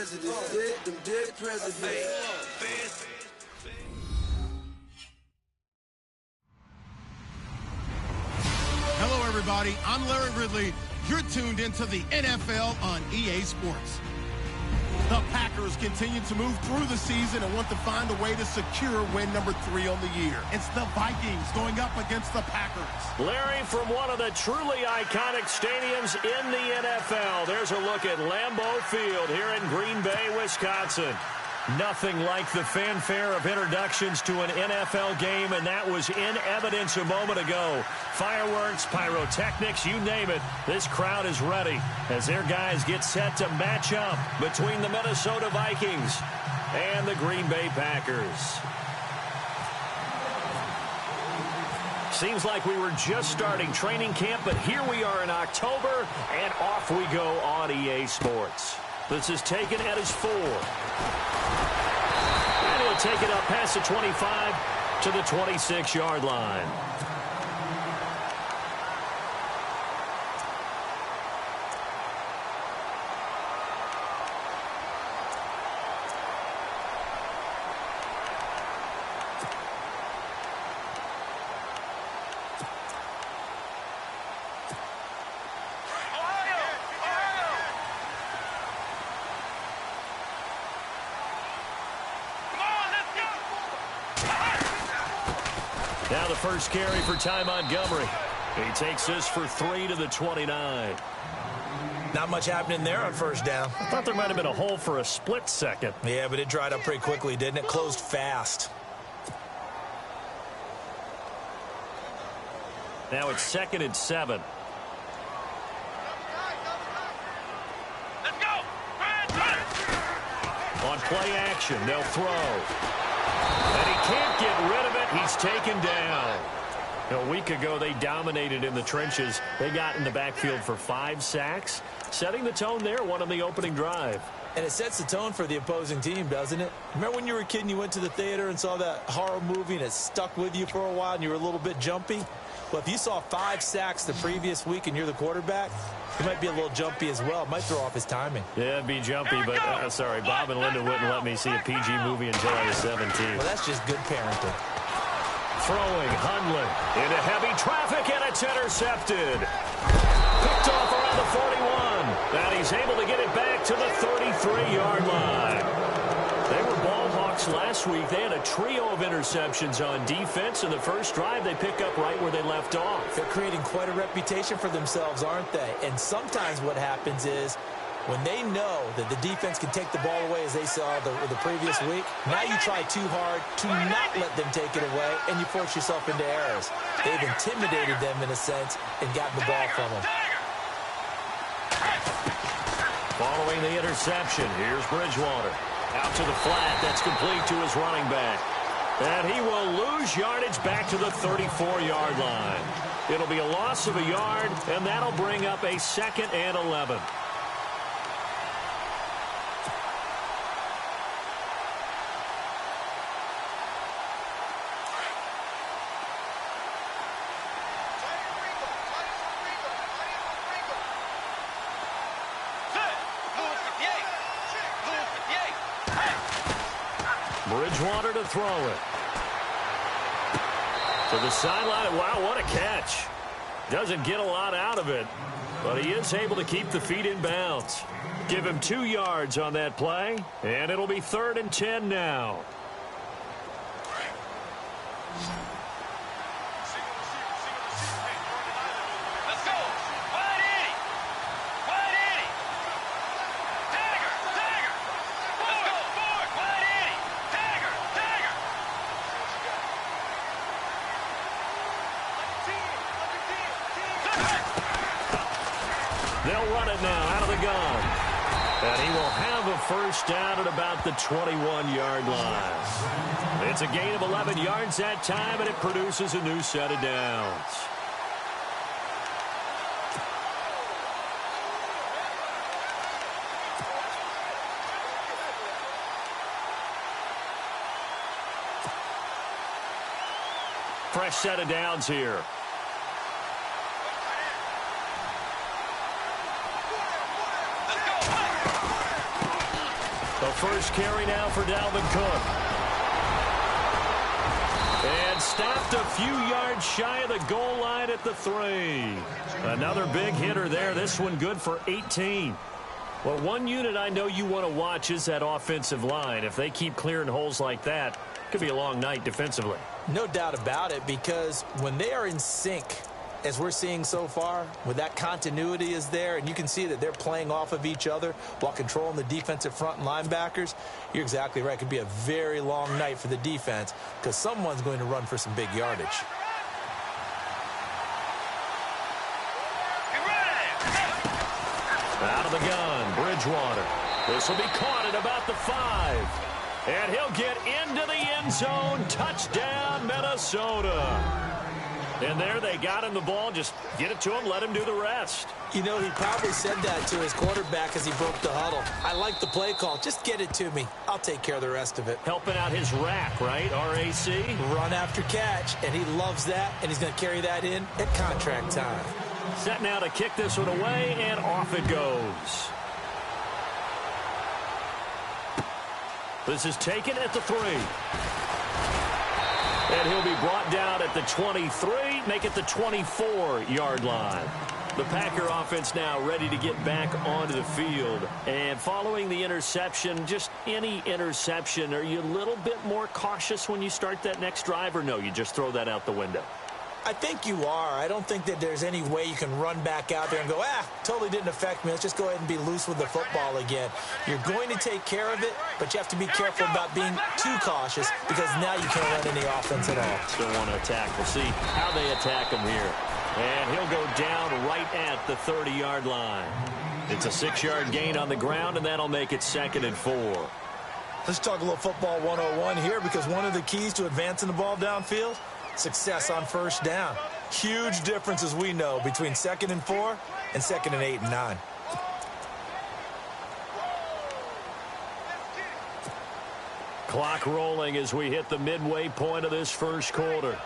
presidents, them dead presidents. Hello, everybody. I'm Larry Ridley. You're tuned into the NFL on EA Sports. The Packers continue to move through the season and want to find a way to secure win number 3 on the year. It's the Vikings going up against the Packers. Larry, from one of the truly iconic stadiums in the NFL, there's a look at Lambeau Field here in Green Bay, Wisconsin. Nothing like the fanfare of introductions to an NFL game, and that was in evidence a moment ago. Fireworks, pyrotechnics, you name it. This crowd is ready as their guys get set to match up between the Minnesota Vikings and the Green Bay Packers. Seems like we were just starting training camp, but here we are in October, and off we go on EA Sports. This is taken at his 4. And he'll take it up past the 25 to the 26-yard line. Now the first carry for Ty Montgomery. He takes this for 3 to the 29. Not much happening there on first down. I thought there might have been a hole for a split second. Yeah, but it dried up pretty quickly, didn't it? Closed fast. Now it's 2nd and 7. Let's go! On play action, they'll throw. And he can't get rid of it. He's taken down. A week ago, they dominated in the trenches. They got in the backfield for 5 sacks, setting the tone there, one on the opening drive. And it sets the tone for the opposing team, doesn't it? Remember when you were a kid and you went to the theater and saw that horror movie and it stuck with you for a while and you were a little bit jumpy? Well, if you saw 5 sacks the previous week and you're the quarterback, you might be a little jumpy as well. It might throw off his timing. Yeah, it'd be jumpy, but sorry, Bob and Linda wouldn't let me see a PG movie until I was 17. Well, that's just good parenting. Throwing, Hundley into heavy traffic, and it's intercepted. Picked off around the 41, and he's able to get it back to the 33-yard line. They were ball hawks last week. They had a trio of interceptions on defense. In the first drive, they pick up right where they left off. They're creating quite a reputation for themselves, aren't they? And sometimes what happens is when they know that the defense can take the ball away, as they saw the previous week, now you try too hard to not let them take it away, and you force yourself into errors. They've intimidated them in a sense and gotten the ball from them. Following the interception, here's Bridgewater. Out to the flat. That's complete to his running back. And he will lose yardage back to the 34-yard line. It'll be a loss of a yard, and that'll bring up a 2nd and 11. Bridgewater to throw it. To the sideline. Wow, what a catch. Doesn't get a lot out of it, but he is able to keep the feet in bounds. Give him 2 yards on that play, and it'll be 3rd and 10 now. They'll run it now out of the gun. And he will have a first down at about the 21-yard line. It's a gain of 11 yards that time, and it produces a new set of downs. Fresh set of downs here. The first carry now for Dalvin Cook. And stopped a few yards shy of the goal line at the 3. Another big hitter there. This one good for 18. Well, one unit I know you want to watch is that offensive line. If they keep clearing holes like that, it could be a long night defensively. No doubt about it, because when they are in sync, as we're seeing so far, when that continuity is there, and you can see that they're playing off of each other while controlling the defensive front and linebackers, you're exactly right. It could be a very long night for the defense because someone's going to run for some big yardage. Out of the gun, Bridgewater. This will be caught at about the 5. And he'll get into the end zone. Touchdown, Minnesota. And there they got him the ball. Just get it to him, let him do the rest. You know, he probably said that to his quarterback as he broke the huddle. I like the play call. Just get it to me. I'll take care of the rest of it. Helping out his rack, right? R-A-C? Run after catch, and he loves that, and he's going to carry that in at contract time. Set now to kick this one away, and off it goes. This is taken at the 3. And he'll be brought down at the 23, make it the 24-yard line. The Packer offense now ready to get back onto the field. And following the interception, just any interception, are you a little bit more cautious when you start that next drive, or no, you just throw that out the window? I think you are. I don't think that there's any way you can run back out there and go, totally didn't affect me. Let's just go ahead and be loose with the football again. You're going to take care of it, but you have to be careful about being too cautious because now you can't run any offense at all. Still want to attack. We'll see how they attack him here. And he'll go down right at the 30-yard line. It's a 6-yard gain on the ground, and that'll make it 2nd and 4. Let's talk a little football 101 here because one of the keys to advancing the ball downfield, success on first down. Huge difference, as we know, between 2nd and 4 and 2nd and 8 and 9. Clock rolling as we hit the midway point of this first quarter.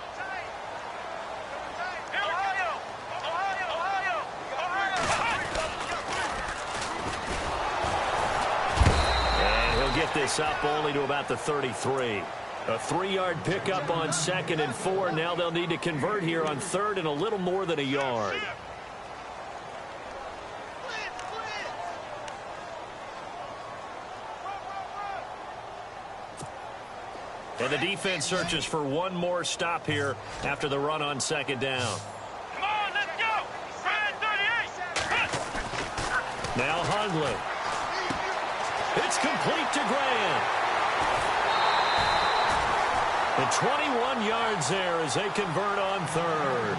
And he'll get this up only to about the 33. A 3-yard pickup on 2nd and 4. Now they'll need to convert here on 3rd and a little more than a yard. And the defense searches for one more stop here after the run on 2nd down. Come on, let's go! Brand 38! Now Hundley. It's complete to Grant. And 21 yards there as they convert on 3rd.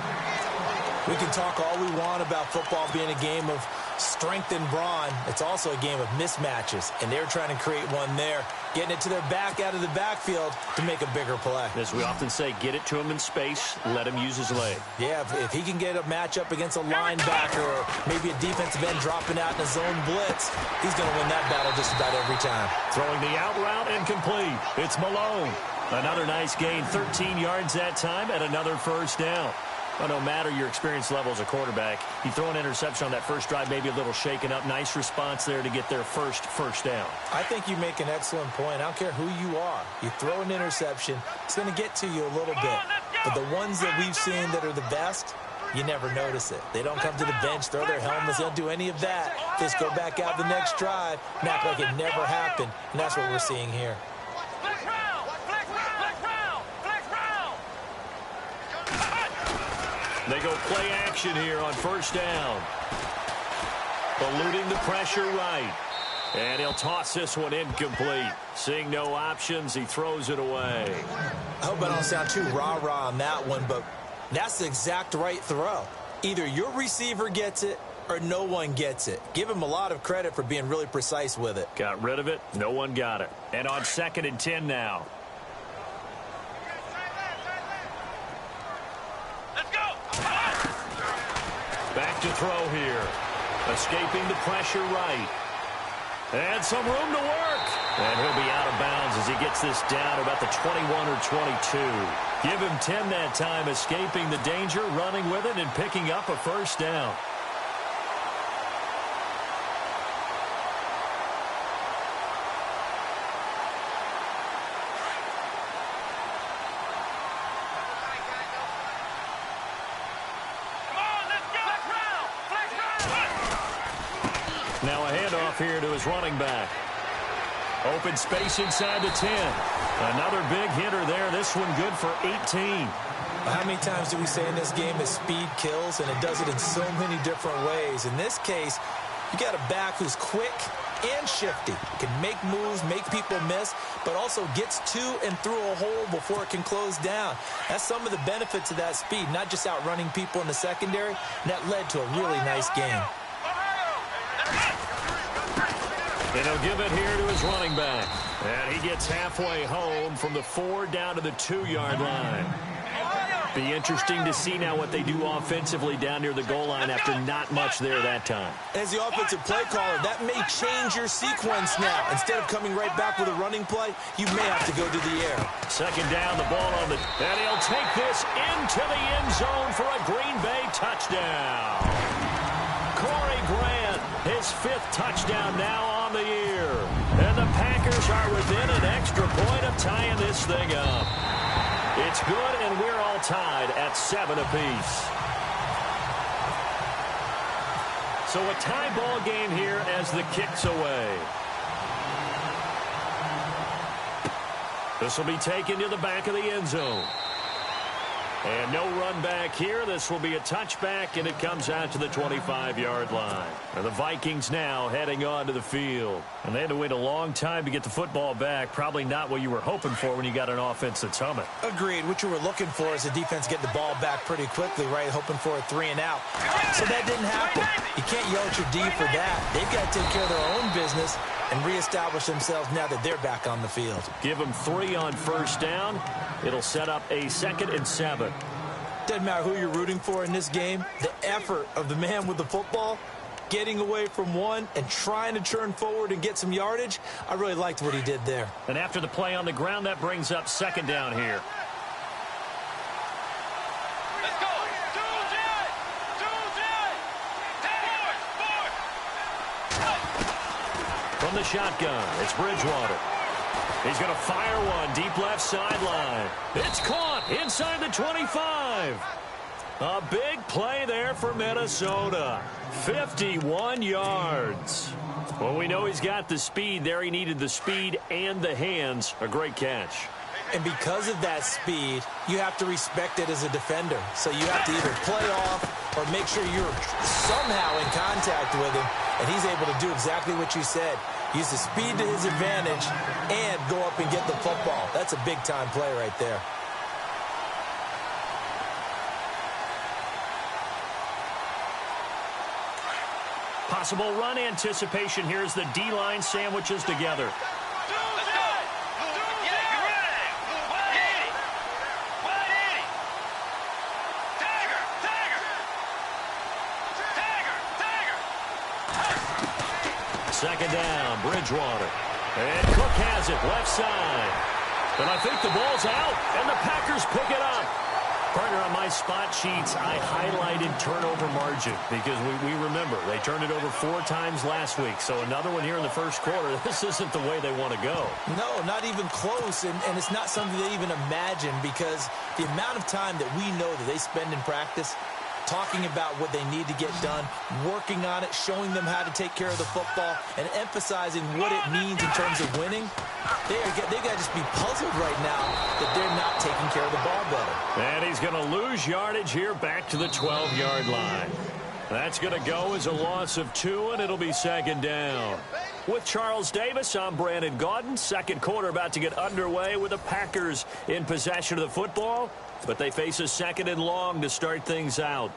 We can talk all we want about football being a game of strength and brawn. It's also a game of mismatches, and they're trying to create one there, getting it to their back out of the backfield to make a bigger play. As we often say, get it to him in space, let him use his leg. Yeah, if he can get a matchup against a linebacker or maybe a defensive end dropping out in a zone blitz, he's going to win that battle just about every time. Throwing the out route and complete. It's Malone. Another nice gain, 13 yards that time, and another first down. Well, no matter your experience level as a quarterback, you throw an interception on that first drive, maybe a little shaken up. Nice response there to get their first down. I think you make an excellent point. I don't care who you are. You throw an interception, it's going to get to you a little bit. But the ones that we've seen that are the best, you never notice it. They don't come to the bench, throw their helmets. They don't do any of that. They just go back out the next drive and act like it never happened. And that's what we're seeing here. They go play action here on first down. Eluding the pressure right. And he'll toss this one incomplete. Seeing no options, he throws it away. I hope I don't sound too rah-rah on that one, but that's the exact right throw. Either your receiver gets it or no one gets it. Give him a lot of credit for being really precise with it. Got rid of it. No one got it. And on 2nd and 10 now. Back to throw here. Escaping the pressure right. And some room to work. And he'll be out of bounds as he gets this down about the 21 or 22. Give him 10 that time, escaping the danger, running with it, and picking up a first down. off here to his running back. Open space inside the 10. Another big hitter there. This one good for 18. How many times do we say in this game that speed kills, and it does it in so many different ways? In this case, you got a back who's quick and shifty, can make moves, make people miss, but also gets to and through a hole before it can close down. That's some of the benefits of that speed, not just outrunning people in the secondary, and that led to a really nice game. And he'll give it here to his running back. And he gets halfway home from the 4 down to the 2-yard line. Be interesting to see now what they do offensively down near the goal line after not much there that time. As the offensive play caller, that may change your sequence now. Instead of coming right back with a running play, you may have to go to the air. Second down, the ball on the... And he'll take this into the end zone for a Green Bay touchdown. Corey Grant, his 5th touchdown now on the year. And the Packers are within an extra point of tying this thing up. It's good, and we're all tied at 7 apiece. So a tie ball game here as the kick's away. This will be taken to the back of the end zone. And no run back here. This will be a touchback, and it comes out to the 25-yard line. And the Vikings now heading on to the field. And they had to wait a long time to get the football back. Probably not what you were hoping for when you got an offense that's humming. Agreed. What you were looking for is the defense get the ball back pretty quickly, right? Hoping for a 3-and-out. So that didn't happen. You can't yell at your D for that. They've got to take care of their own business and reestablish themselves now that they're back on the field. Give them 3 on first down. It'll set up a 2nd and 7. Doesn't matter who you're rooting for in this game. The effort of the man with the football, getting away from one and trying to turn forward and get some yardage, I really liked what he did there. And after the play on the ground, that brings up 2nd down here. Let's go. 2-J. From the shotgun, it's Bridgewater. He's going to fire one deep left sideline. It's caught inside the 25. A big play there for Minnesota. 51 yards. Well, we know he's got the speed there. He needed the speed and the hands. A great catch. And because of that speed, you have to respect it as a defender. So you have to either play off or make sure you're somehow in contact with him, and he's able to do exactly what you said. Use the speed to his advantage and go up and get the football. That's a big-time play right there. Possible run anticipation here as the D-line sandwiches together. Second down, Bridgewater. And Cook has it, left side. And I think the ball's out, and the Packers pick it up. Partner, on my spot sheets, I highlighted turnover margin because we remember they turned it over 4 times last week. So another one here in the first quarter. This isn't the way they want to go. No, not even close, and it's not something they even imagine because the amount of time that we know that they spend in practice talking about what they need to get done, working on it, showing them how to take care of the football, and emphasizing what it means in terms of winning. They got to just be puzzled right now that they're not taking care of the ball better. And he's going to lose yardage here back to the 12-yard line. That's going to go as a loss of 2, and it'll be 2nd down. With Charles Davis, I'm Brandon Gaudin. Second quarter about to get underway with the Packers in possession of the football, but they face a 2nd and long to start things out.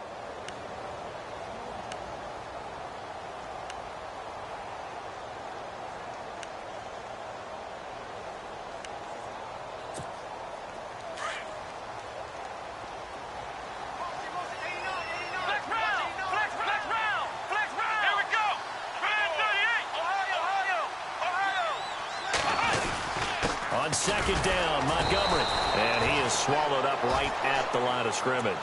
On second down, Montgomery. And he is swallowed up right at the line of scrimmage.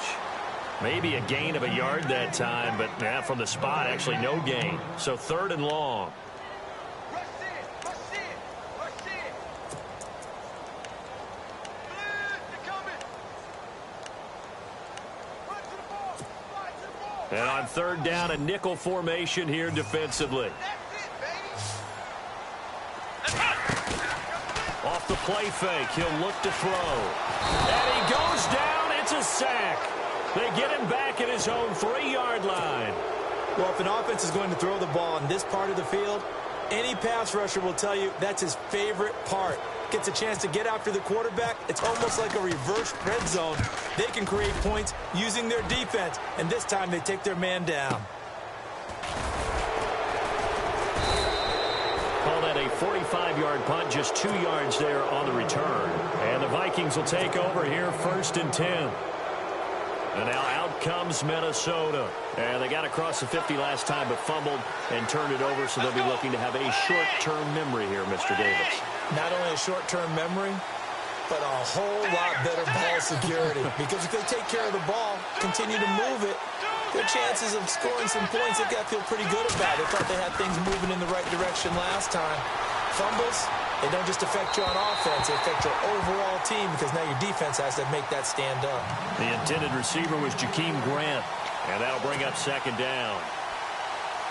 Maybe a gain of a yard that time, but from the spot, actually no gain. So 3rd and long. And on 3rd down, a nickel formation here defensively. the play fake. He'll look to throw. And he goes down. It's a sack. They get him back at his own 3-yard line. Well, if an offense is going to throw the ball on this part of the field, any pass rusher will tell you that's his favorite part. Gets a chance to get after the quarterback. It's almost like a reverse red zone. They can create points using their defense, and this time they take their man down. Call that a 45-yard punt, just 2 yards there on the return. And the Vikings will take over here, 1st and 10. And now out comes Minnesota. And they got across the 50 last time, but fumbled and turned it over, so they'll be looking to have a short-term memory here, Mr. Davis. Not only a short-term memory, but a whole lot better ball security. Because if they take care of the ball, continue to move it, their chances of scoring some points, they got to feel pretty good about it. They thought they had things moving in the right direction last time. Fumbles, they don't just affect you on offense, they affect your overall team, because now your defense has to make that stand up. The intended receiver was Jakeem Grant, and that'll bring up 2nd down.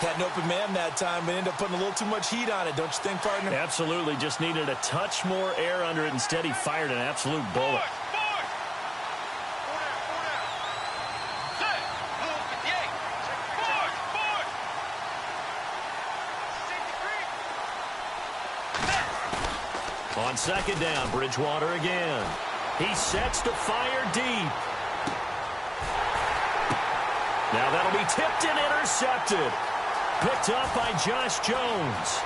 Had an open man that time, but ended up putting a little too much heat on it, don't you think, partner? Absolutely, just needed a touch more air under it. Instead, he fired an absolute bullet. On 2nd down, Bridgewater again. He sets to fire deep. Now that'll be tipped and intercepted. Picked up by Josh Jones.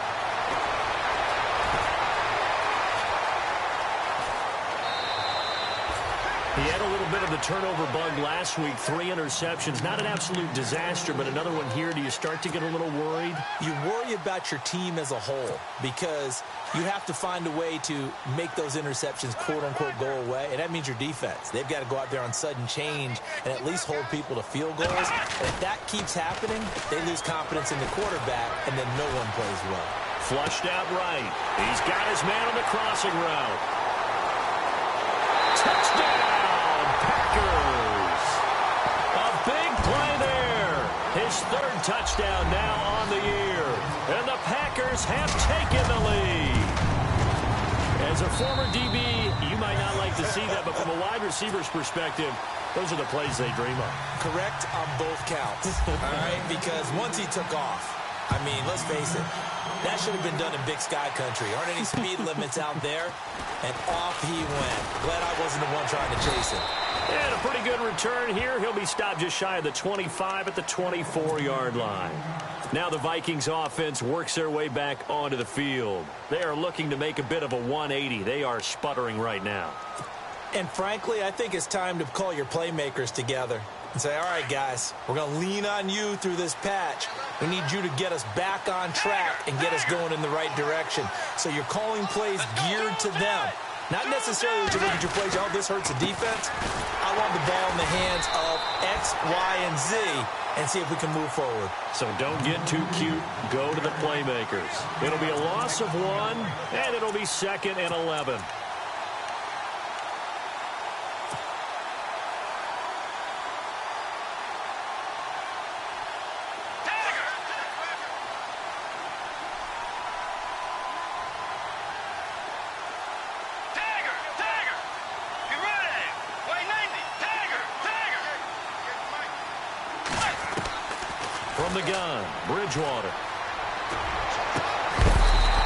He had a little bit of the turnover bug last week. 3 interceptions. Not an absolute disaster, but another one here. Do you start to get a little worried? You worry about your team as a whole because you have to find a way to make those interceptions, quote-unquote, go away, and that means your defense. They've got to go out there on sudden change and at least hold people to field goals. And if that keeps happening, they lose confidence in the quarterback, and then no one plays well. Flushed out right. He's got his man on the crossing route. Touchdown! Packers. A big play there. His 3rd touchdown now on the year. And the Packers have taken the lead. As a former DB, you might not like to see that, but from a wide receiver's perspective, those are the plays they dream of. Correct on both counts. All right, because once he took off, I mean, let's face it, that should have been done in Big Sky Country. Aren't any speed limits out there? And off he went. Glad I wasn't the one trying to chase him. And a pretty good return here. He'll be stopped just shy of the 25 at the 24-yard line. Now the Vikings offense works their way back onto the field. They are looking to make a bit of a 180. They are sputtering right now. And frankly, I think it's time to call your playmakers together and say, all right, guys, we're going to lean on you through this patch. We need you to get us back on track and get us going in the right direction. So you're calling plays geared to them. Not necessarily that you look at your plays, oh, this hurts the defense. I want the ball in the hands of X, Y, and Z and see if we can move forward. So don't get too cute. Go to the playmakers. It'll be a loss of 1, and it'll be 2nd and 11. From the gun, Bridgewater.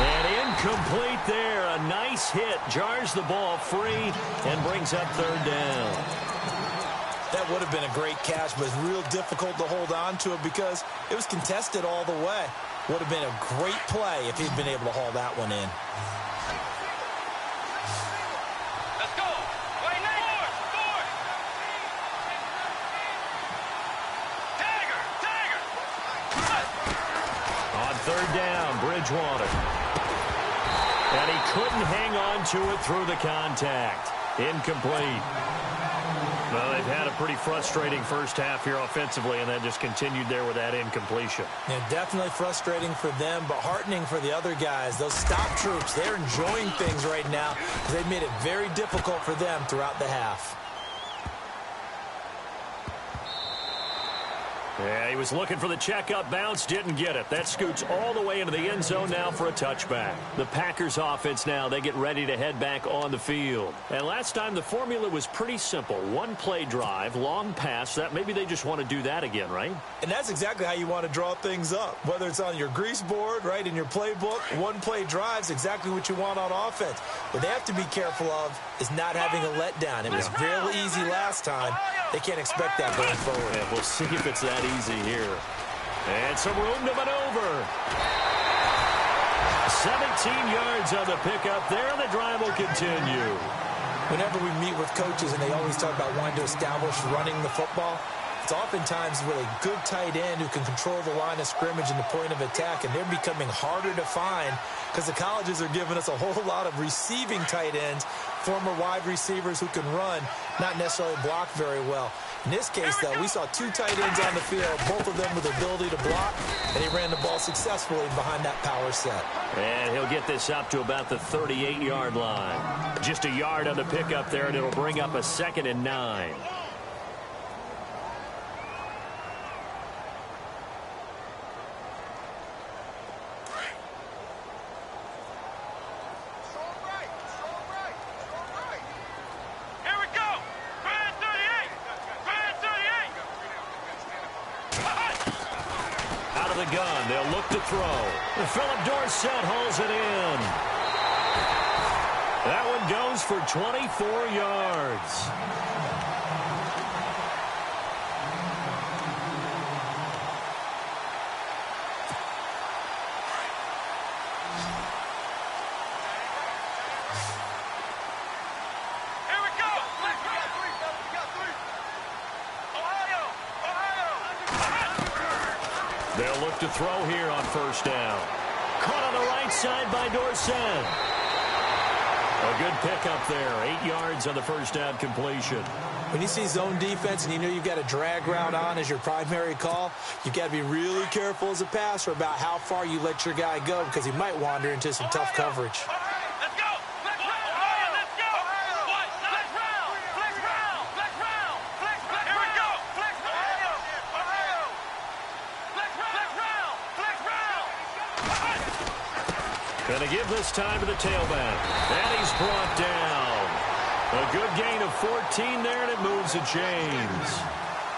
And incomplete there. A nice hit. Jars the ball free and brings up 3rd down. That would have been a great catch, but it's real difficult to hold on to it because it was contested all the way. Would have been a great play if he'd been able to haul that one in. Let's go. Wait, On 3rd down, Bridgewater. And he couldn't hang on to it through the contact. Incomplete. Well, they've had a pretty frustrating first half here offensively, and that just continued there with that incompletion. Yeah, definitely frustrating for them, but heartening for the other guys. Those stop troops, they're enjoying things right now because they've made it very difficult for them throughout the half. Yeah, he was looking for the checkup bounce, didn't get it. That scoots all the way into the end zone now for a touchback. The Packers offense now, they get ready to head back on the field. And last time the formula was pretty simple. One play drive, long pass. That maybe they just want to do that again, right? And that's exactly how you want to draw things up. Whether it's on your grease board, right, in your playbook, one play drive is exactly what you want on offense. What they have to be careful of is not having a letdown. It was real easy last time. They can't expect that going forward. Yeah, we'll see if it's that easy here. And some room to maneuver. 17 yards on the pickup there, and the drive will continue. Whenever we meet with coaches and they always talk about wanting to establish running the football, it's oftentimes with a good tight end who can control the line of scrimmage and the point of attack, and they're becoming harder to find because the colleges are giving us a whole lot of receiving tight ends, former wide receivers who can run, not necessarily block very well. In this case, though, we saw two tight ends on the field, both of them with the ability to block, and he ran the ball successfully behind that power set. And he'll get this up to about the 38-yard line. Just a yard on the pickup there, and it'll bring up a 2nd and 9. Gun. They'll look to throw. Philip Dorsett hauls it in. That one goes for 24 yards. Here we go. They'll look to throw here on first down. Caught on the right side by Dorsett. A good pickup there. 8 yards on the first down completion. When you see zone defense and you know you've got a drag route on as your primary call, you've got to be really careful as a passer about how far you let your guy go because he might wander into some tough coverage. Let's go. Let's go. Flex round. Flex round. Flex round. Flex round. Here we go. Flex round. Flex round. Flex round. Gonna give this time to the tailback. And he's brought down. A good gain of 14 there, and it moves the chains.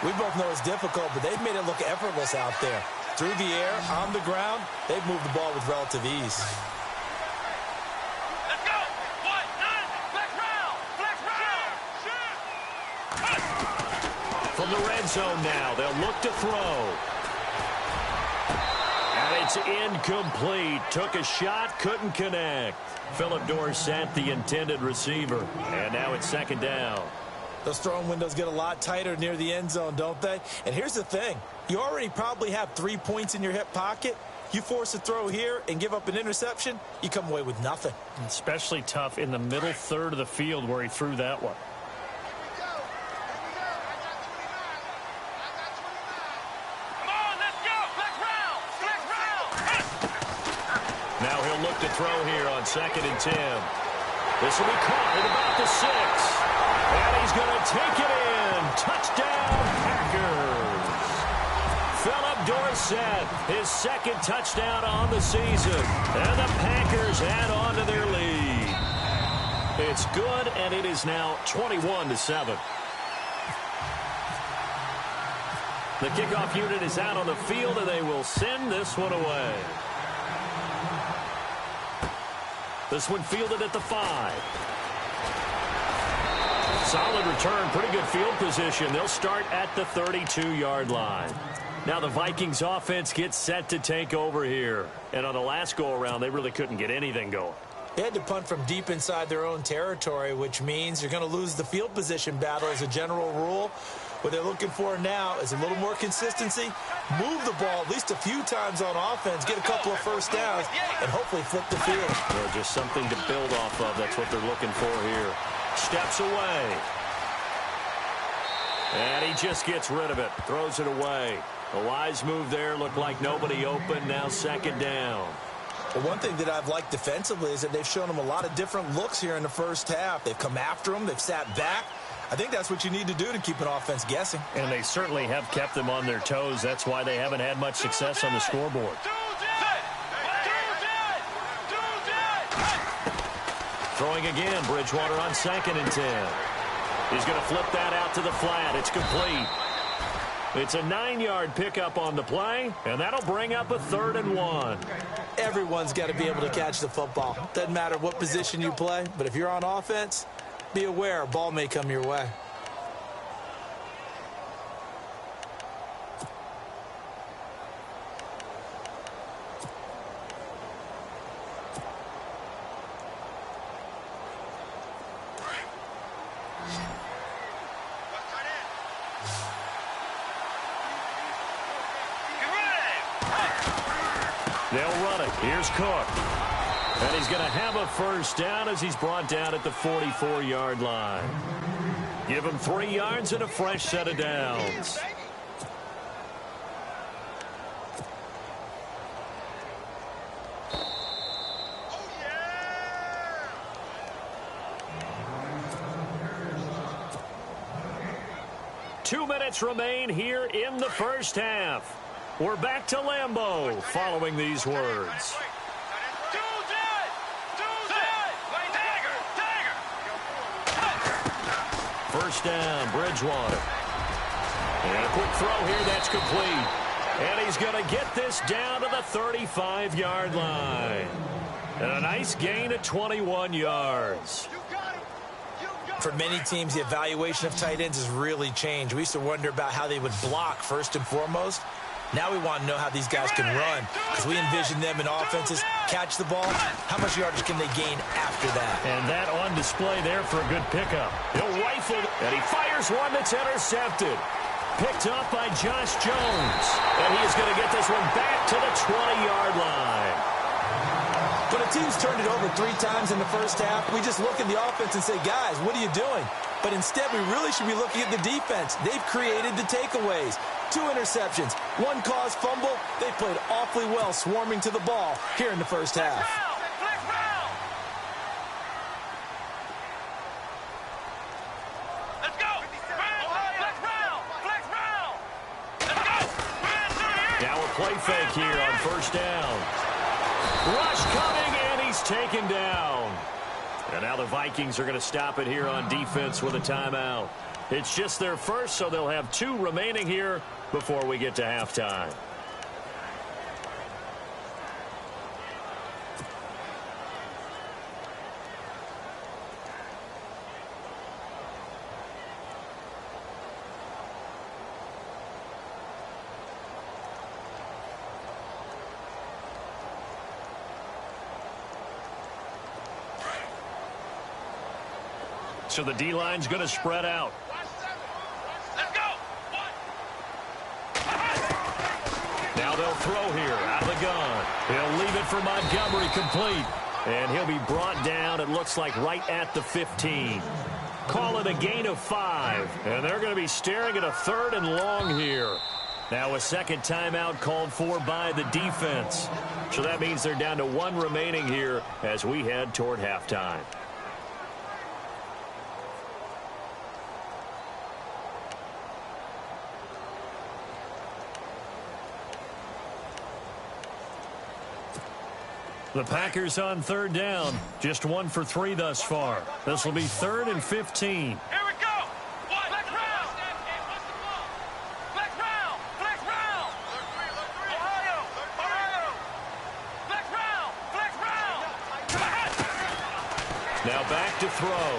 We both know it's difficult, but they've made it look effortless out there. Through the air, on the ground, they've moved the ball with relative ease. Let's go. 1-9. Flex round. Flex round. From the red zone now, they'll look to throw. And it's incomplete. Took a shot, couldn't connect. Philip Dorsett, the intended receiver. And now it's 2nd down. Those throwing windows get a lot tighter near the end zone, don't they? And here's the thing. You already probably have 3 points in your hip pocket. You force a throw here and give up an interception, you come away with nothing. Especially tough in the middle third of the field where he threw that one. Come on, let's go. Flex round. Flex round. Now he'll look to throw here on 2nd and 10. This will be caught at about the 6. And he's going to take it in. Touchdown, Packers. Philip Dorsett, his 2nd touchdown on the season. And the Packers add on to their lead. It's good, and it is now 21-7. The kickoff unit is out on the field, and they will send this one away. This one fielded at the 5. Solid return, pretty good field position. They'll start at the 32-yard line. Now the Vikings offense gets set to take over here. And on the last go-around, they really couldn't get anything going. They had to punt from deep inside their own territory, which means you're going to lose the field position battle as a general rule. What they're looking for now is a little more consistency, move the ball at least a few times on offense, get a couple of first downs, and hopefully flip the field. Well, just something to build off of. That's what they're looking for here. Steps away. And he just gets rid of it. Throws it away. A wise move there. Looked like nobody open. Now 2nd down. Well, one thing that I've liked defensively is that they've shown them a lot of different looks here in the first half. They've come after them. They've sat back. I think that's what you need to do to keep an offense guessing. And they certainly have kept them on their toes. That's why they haven't had much success on the scoreboard. Throwing again, Bridgewater on 2nd and 10. He's going to flip that out to the flat. It's complete. It's a 9-yard pickup on the play, and that'll bring up a 3rd and 1. Everyone's got to be able to catch the football. Doesn't matter what position you play, but if you're on offense, be aware a ball may come your way. They'll run it. Here's Cook. And he's going to have a first down as he's brought down at the 44-yard line. Give him 3 yards and a fresh set of downs. Two minutes remain here in the first half. We're back to Lambeau following these words. First down, Bridgewater. And a quick throw here, that's complete. And he's going to get this down to the 35-yard line. And a nice gain of 21 yards. For many teams, the evaluation of tight ends has really changed. We used to wonder about how they would block first and foremost. Now we want to know how these guys can run, because we envision them in offenses catch the ball. How much yardage can they gain after that? And that on display there for a good pickup. He'll rifle, and he fires one that's intercepted. Picked up by Josh Jones. And he is going to get this one back to the 20-yard line. When a team's turned it over 3 times in the first half, we just look at the offense and say, guys, what are you doing? But instead, we really should be looking at the defense. They've created the takeaways. 2 interceptions, 1 caused fumble. They played awfully well swarming to the ball here in the first half. Let's go. Now a play fake here on first down. Rush coming, and he's taken down. And now the Vikings are going to stop it here on defense with a timeout. It's just their first, so they'll have 2 remaining here before we get to halftime. So the D-line's going to spread out. Let's go. Now they'll throw here out of the gun. He'll leave it for Montgomery, complete. And he'll be brought down, it looks like, right at the 15. Call it a gain of 5. And they're going to be staring at a 3rd and long here. Now a second timeout called for by the defense. So that means they're down to 1 remaining here as we head toward halftime. The Packers on 3rd down. Just 1 for 3 thus far. This will be 3rd and 15. Here we go. Flex round. Flex round. Flex round. Ohio. Flex round. Flex round. Now back to throw.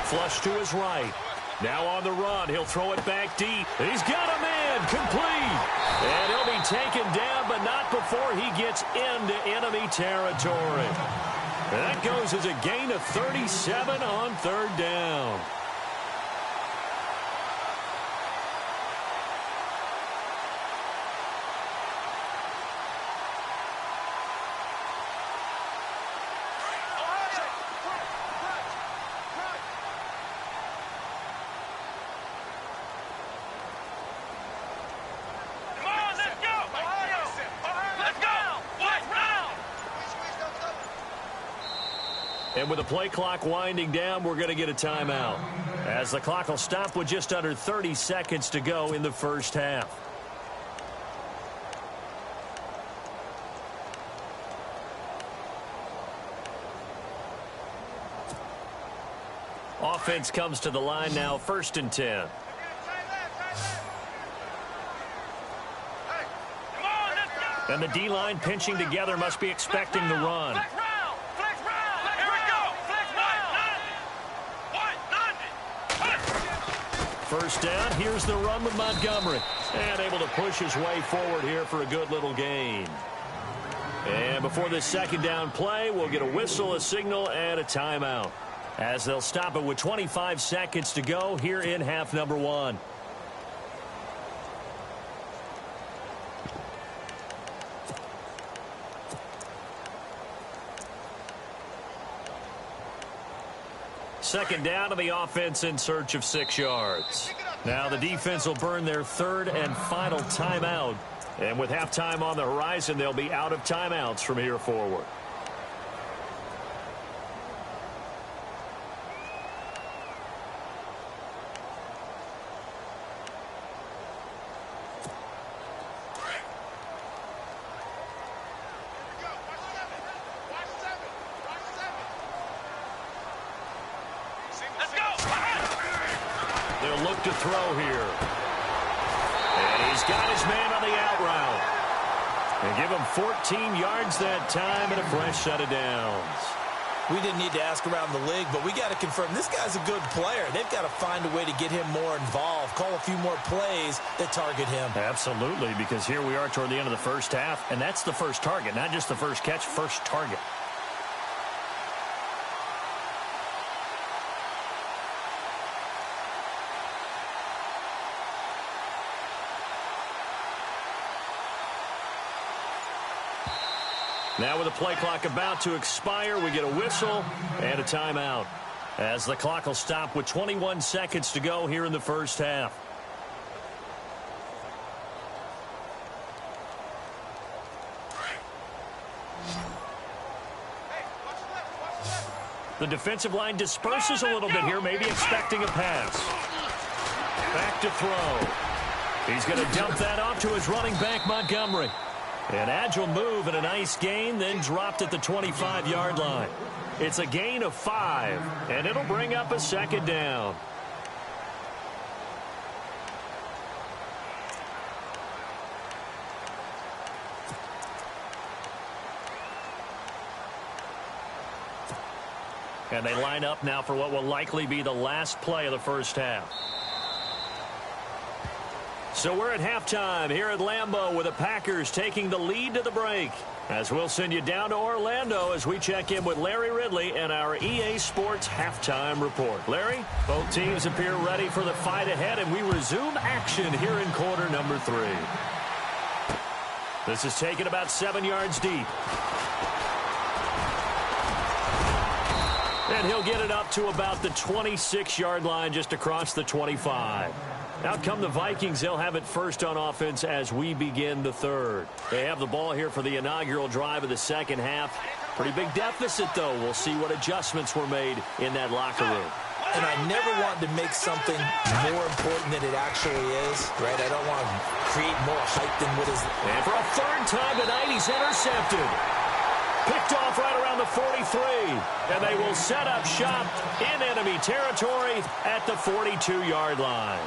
Flush to his right. Now on the run. He'll throw it back deep. He's got him in. Complete. And he'll be taken down, but not before he gets into enemy territory. And that goes as a gain of 37 on 3rd down. And with the play clock winding down, we're going to get a timeout, as the clock will stop with just under 30 seconds to go in the first half. Offense comes to the line now, 1st and 10. And the D-line pinching together must be expecting the run. First down, here's the run with Montgomery. And able to push his way forward here for a good little gain. And before this second down play, we'll get a whistle, a signal, and a timeout, as they'll stop it with 25 seconds to go here in half number 1. Second down to the offense in search of 6 yards. Now the defense will burn their 3rd and final timeout. And with halftime on the horizon, they'll be out of timeouts from here forward. They'll look to throw here. And he's got his man on the out route. And give him 14 yards that time and a fresh set of downs. We didn't need to ask around the league, but we got to confirm this guy's a good player. They've got to find a way to get him more involved, call a few more plays that target him. Absolutely, because here we are toward the end of the first half, and that's the first target, not just the first catch, first target. Now with the play clock about to expire, we get a whistle and a timeout, as the clock will stop with 21 seconds to go here in the first half. The defensive line disperses a little bit here, maybe expecting a pass. Back to throw. He's going to dump that off to his running back, Montgomery. An agile move and a nice gain, then dropped at the 25-yard line. It's a gain of 5, and it'll bring up a second down. And they line up now for what will likely be the last play of the first half. So we're at halftime here at Lambeau with the Packers taking the lead to the break. As we'll send you down to Orlando as we check in with Larry Ridley and our EA Sports halftime report. Larry, both teams appear ready for the fight ahead, and we resume action here in quarter number 3. This is taken about 7 yards deep. And he'll get it up to about the 26-yard line, just across the 25. Out come the Vikings. They'll have it first on offense as we begin the third. They have the ball here for the inaugural drive of the second half. Pretty big deficit, though. We'll see what adjustments were made in that locker room. And I never want to make something more important than it actually is, right? I don't want to create more hype than what is. And for a third time tonight, he's intercepted. Picked off right around the 43. And they will set up shop in enemy territory at the 42-yard line.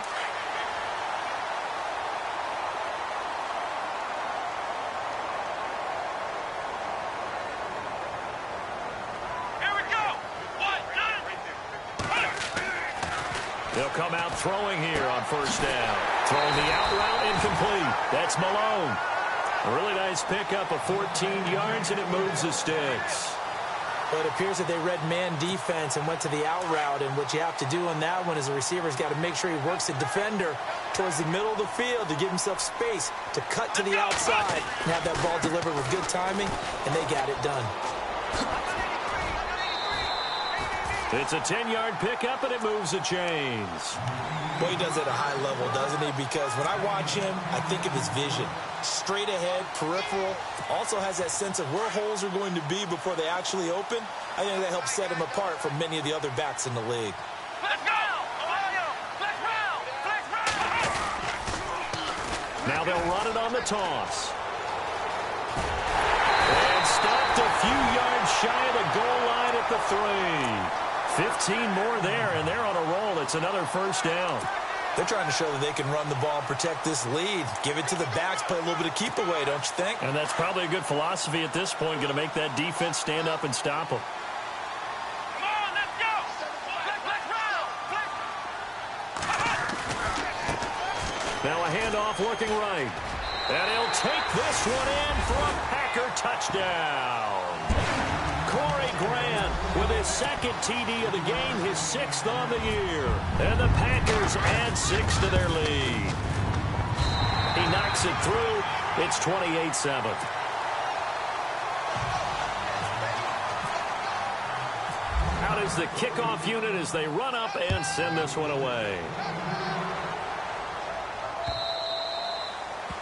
They'll come out throwing here on first down. Throwing the out route incomplete. That's Malone. A really nice pickup of 14 yards, and it moves the sticks. But it appears that they read man defense and went to the out route, and what you have to do on that one is the receiver's got to make sure he works the defender towards the middle of the field to give himself space to cut to the outside and have that ball delivered with good timing, and they got it done. It's a 10-yard pickup, and it moves the chains. Well, he does it at a high level, doesn't he? Because when I watch him, I think of his vision. Straight ahead, peripheral. Also has that sense of where holes are going to be before they actually open. I think that helps set him apart from many of the other backs in the league. Let's go! Flex round! Flex round! Now they'll run it on the toss. And stopped a few yards shy of the goal line at the 3. 15 more there, and they're on a roll. It's another first down. They're trying to show that they can run the ball and protect this lead. Give it to the backs, play a little bit of keep away, don't you think? And that's probably a good philosophy at this point, going to make that defense stand up and stop them. Come on, let's go! Flex round! Now a handoff looking right. And he'll take this one in for a Packer touchdown. Corey Grant with his second TD of the game, his 6th on the year. And the Packers add 6 to their lead. He knocks it through. It's 28-7. Out is the kickoff unit as they run up and send this one away.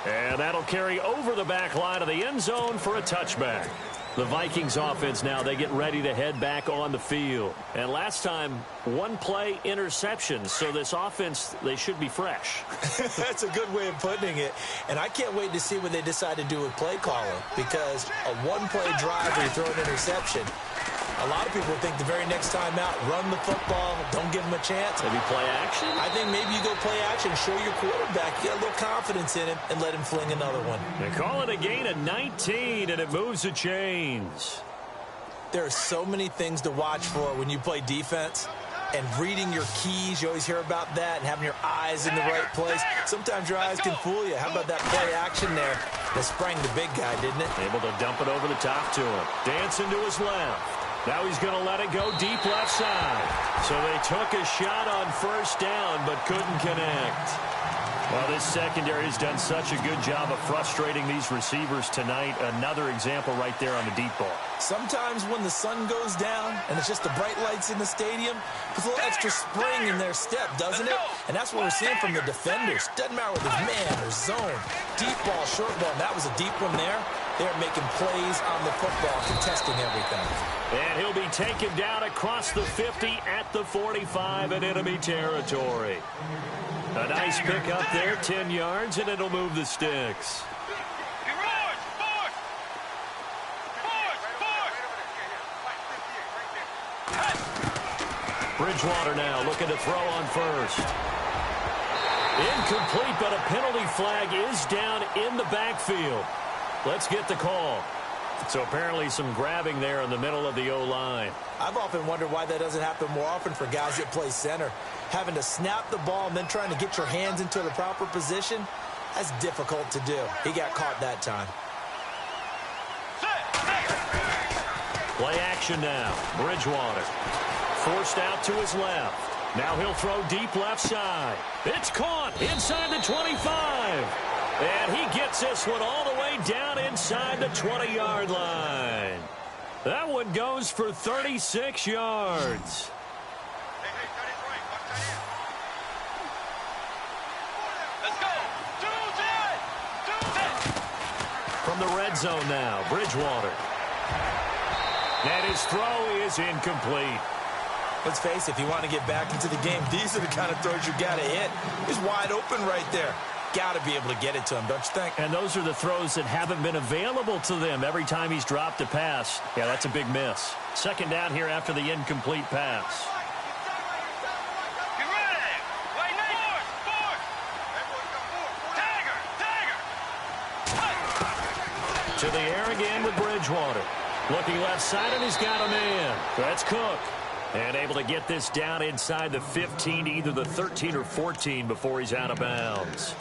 And that'll carry over the back line of the end zone for a touchback. The Vikings offense now, they get ready to head back on the field. And last time, one play interception. So this offense, they should be fresh. That's a good way of putting it. And I can't wait to see what they decide to do with play calling. Because a one-play drive where you throw an interception, a lot of people think the very next time out, run the football, don't give them a chance. Maybe play action? I think maybe you go play action, show your quarterback, you got a little confidence in him, and let him fling another one. They call it a gain of 19, and it moves the chains. There are so many things to watch for when you play defense. And reading your keys, you always hear about that, and having your eyes in the right place. Sometimes your eyes can fool you. How about that play action there that sprang the big guy, didn't it? Able to dump it over the top to him. Dancing to his left. Now he's going to let it go deep left side. So they took a shot on first down, but couldn't connect. Well, this secondary has done such a good job of frustrating these receivers tonight. Another example right there on the deep ball. Sometimes when the sun goes down and it's just the bright lights in the stadium, there's a little extra spring in their step, doesn't it? And that's what we're seeing from the defenders. Doesn't matter whether it's man or zone. Deep ball, short ball. That was a deep one there. They're making plays on the football, contesting everything. And he'll be taken down across the 50 at the 45 in enemy territory. A nice pick up there, 10 yards, and it'll move the sticks. Bridgewater now looking to throw on first. Incomplete, but a penalty flag is down in the backfield. Let's get the call. So apparently some grabbing there in the middle of the O-line. I've often wondered why that doesn't happen more often for guys that play center. Having to snap the ball and then trying to get your hands into the proper position, that's difficult to do. He got caught that time. Play action now. Bridgewater. Forced out to his left. Now he'll throw deep left side. It's caught inside the 25. And he gets this one all the way down inside the 20-yard line. That one goes for 36 yards. Let's go! From the red zone now, Bridgewater. And his throw is incomplete. Let's face it, if you want to get back into the game, these are the kind of throws you got to hit. He's wide open right there. Got to be able to get it to him, don't you think? And those are the throws that haven't been available to them every time he's dropped a pass. Yeah, that's a big miss. Second down here after the incomplete pass. Get ready! Wait, force! Tiger! To the air again with Bridgewater. Looking left side, and he's got a man. That's Cook. And able to get this down inside the 15, either the 13 or 14 before he's out of bounds.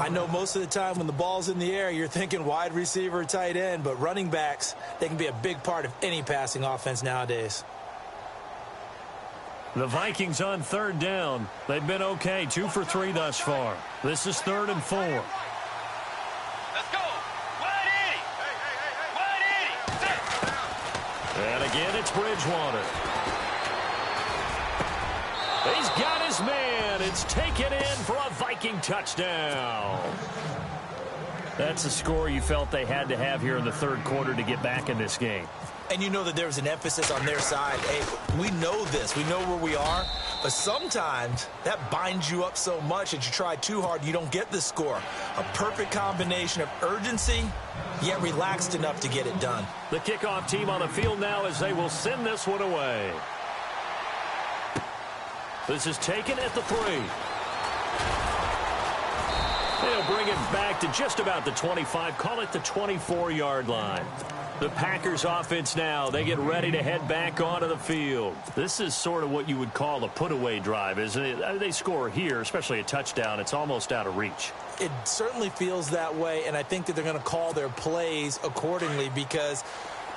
I know most of the time when the ball's in the air, you're thinking wide receiver or tight end, but running backs, they can be a big part of any passing offense nowadays. The Vikings on third down. They've been okay, 2 for 3 thus far. This is 3rd and 4. Let's go! Wide 80! Wide 80! And again, it's Bridgewater. his man. It's taken in for a Viking touchdown. That's a score you felt they had to have here in the third quarter to get back in this game. And you know that there was an emphasis on their side. Hey, we know this. We know where we are. But sometimes that binds you up so much that you try too hard, you don't get the score. A perfect combination of urgency, yet relaxed enough to get it done. The kickoff team on the field now as they will send this one away. This is taken at the 3. They'll bring it back to just about the 25. Call it the 24-yard line. The Packers offense now, they get ready to head back onto the field. This is sort of what you would call a put-away drive, isn't it? They score here, especially a touchdown. It's almost out of reach. It certainly feels that way, and I think that they're going to call their plays accordingly because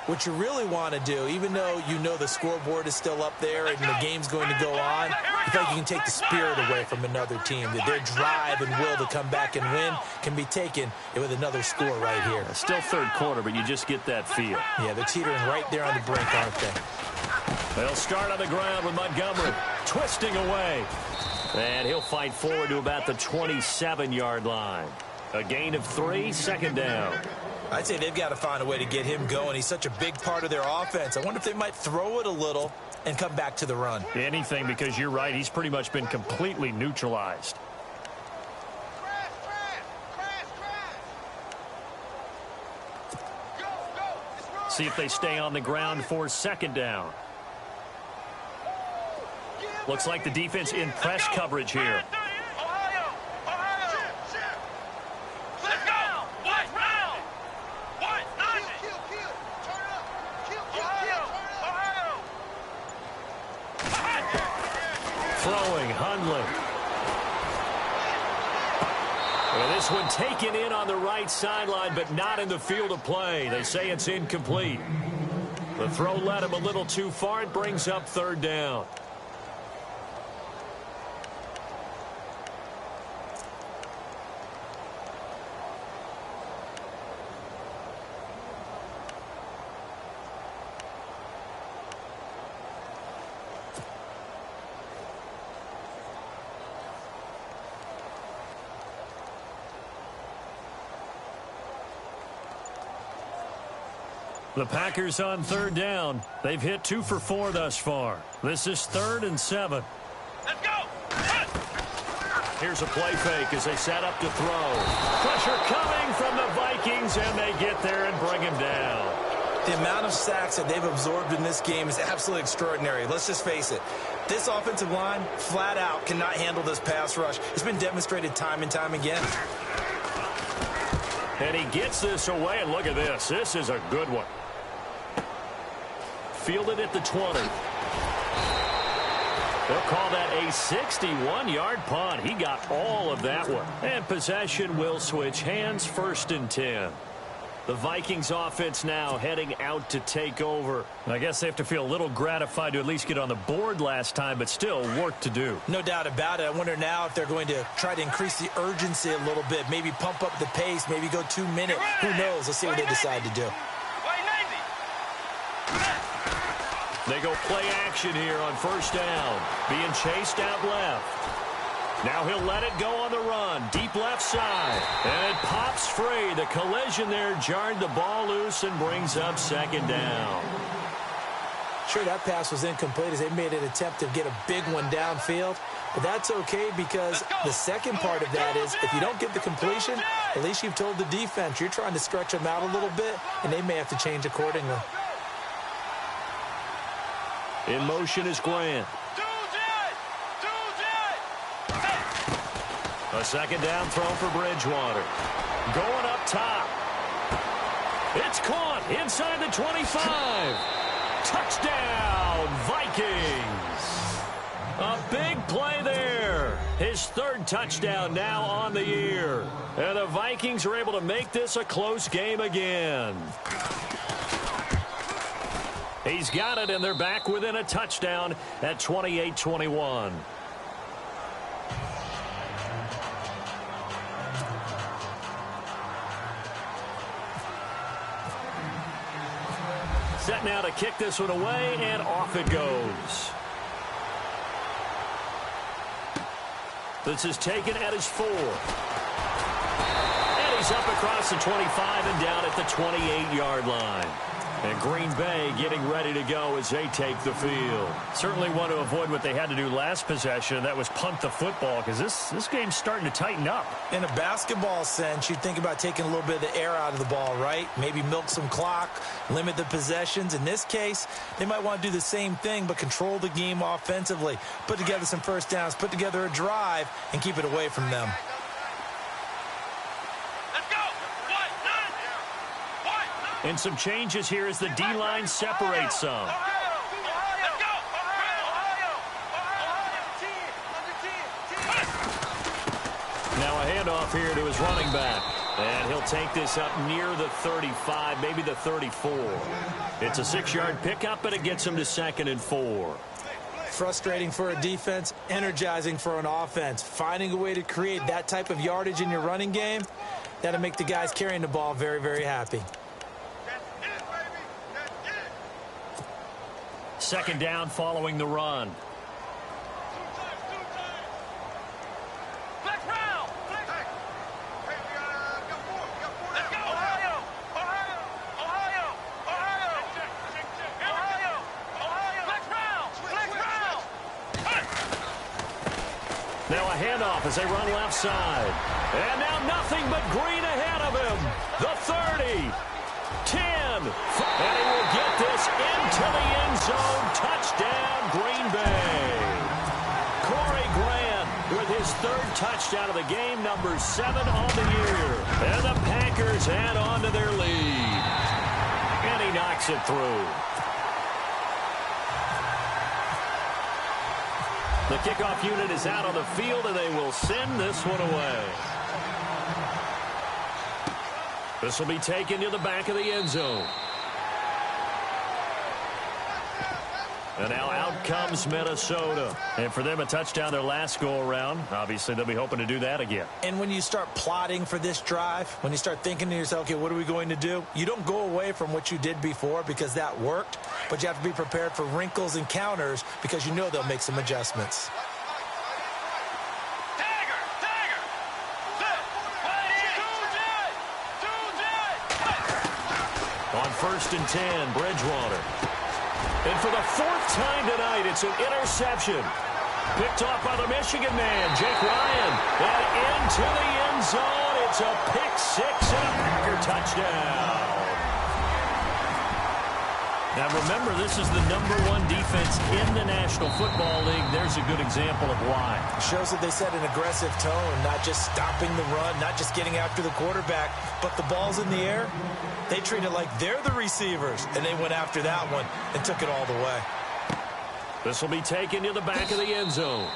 what you really want to do, even though you know the scoreboard is still up there and the game's going to go on, I feel like you can take the spirit away from another team. That their drive and will to come back and win can be taken with another score right here. Still third quarter, but you just get that feel. Yeah, they're teetering right there on the brink, aren't they? They'll start on the ground with Montgomery twisting away. And he'll fight forward to about the 27-yard line. A gain of 3, second down. I'd say they've got to find a way to get him going. He's such a big part of their offense. I wonder if they might throw it a little and come back to the run. Anything, because you're right. He's pretty much been completely neutralized. See if they stay on the ground for second down. Looks like the defense in press coverage here. Throwing, Hundley. Well, this one taken in on the right sideline, but not in the field of play. They say it's incomplete. The throw led him a little too far. It brings up third down. The Packers on third down. They've hit 2 for 4 thus far. This is 3rd and 7. Let's go. Here's a play fake as they set up to throw. Pressure coming from the Vikings, and they get there and bring him down. The amount of sacks that they've absorbed in this game is absolutely extraordinary. Let's just face it. This offensive line, flat out, cannot handle this pass rush. It's been demonstrated time and time again. And he gets this away, and look at this. This is a good one. Fielded at the 20. They'll call that a 61-yard punt. He got all of that one. And possession will switch hands, 1st and 10. The Vikings offense now heading out to take over. I guess they have to feel a little gratified to at least get on the board last time, but still work to do. No doubt about it. I wonder now if they're going to try to increase the urgency a little bit, maybe pump up the pace, maybe go 2 minutes. Who knows? Let's see what they decide to do. They go play action here on 1st down. Being chased out left. Now he'll let it go on the run. Deep left side. And it pops free. The collision there jarred the ball loose and brings up 2nd down. Sure, that pass was incomplete as they made an attempt to get a big one downfield. But that's okay because the second part of that is if you don't get the completion, at least you've told the defense you're trying to stretch them out a little bit, and they may have to change accordingly. In motion is Grant. A 2nd down throw for Bridgewater. Going up top. It's caught inside the 25. Touchdown, Vikings. A big play there. His 3rd touchdown now on the year. And the Vikings are able to make this a close game again. He's got it, and they're back within a touchdown at 28-21. Set now to kick this one away, and off it goes. This is taken at his 4. And he's up across the 25 and down at the 28-yard line. And Green Bay getting ready to go as they take the field. Certainly want to avoid what they had to do last possession. That was punt the football, because this game's starting to tighten up. In a basketball sense, you think about taking a little bit of the air out of the ball, right? Maybe milk some clock, limit the possessions. In this case, they might want to do the same thing, but control the game offensively. Put together some first downs, put together a drive, and keep it away from them. And some changes here as the D-line separates some. Now a handoff here to his running back. And he'll take this up near the 35, maybe the 34. It's a 6-yard pickup, but it gets him to 2nd and 4. Frustrating for a defense, energizing for an offense. Finding a way to create that type of yardage in your running game, that'll make the guys carrying the ball very, very happy. 2nd down following the run. Now a handoff as they run left side. And now nothing but green ahead of him. The 30. 10. And he will get this into the end zone. Touchdown, Green Bay. Corey Grant with his 3rd touchdown of the game, number 7 on the year. And the Packers add on to their lead. And he knocks it through. The kickoff unit is out on the field, and they will send this one away. This will be taken to the back of the end zone. And now out comes Minnesota. And for them, a touchdown their last go-around. Obviously, they'll be hoping to do that again. And when you start plotting for this drive, when you start thinking to yourself, okay, what are we going to do? You don't go away from what you did before because that worked, but you have to be prepared for wrinkles and counters because you know they'll make some adjustments. On 1st and 10, Bridgewater. And for the 4th time tonight, it's an interception. Picked off by the Michigan man, Jake Ryan. And into the end zone. It's a pick 6 and a Packer touchdown. Now remember, this is the #1 defense in the National Football League. There's a good example of why. It shows that they set an aggressive tone, not just stopping the run, not just getting after the quarterback, but the ball's in the air. They treat it like they're the receivers, and they went after that one and took it all the way. This will be taken to the back of the end zone.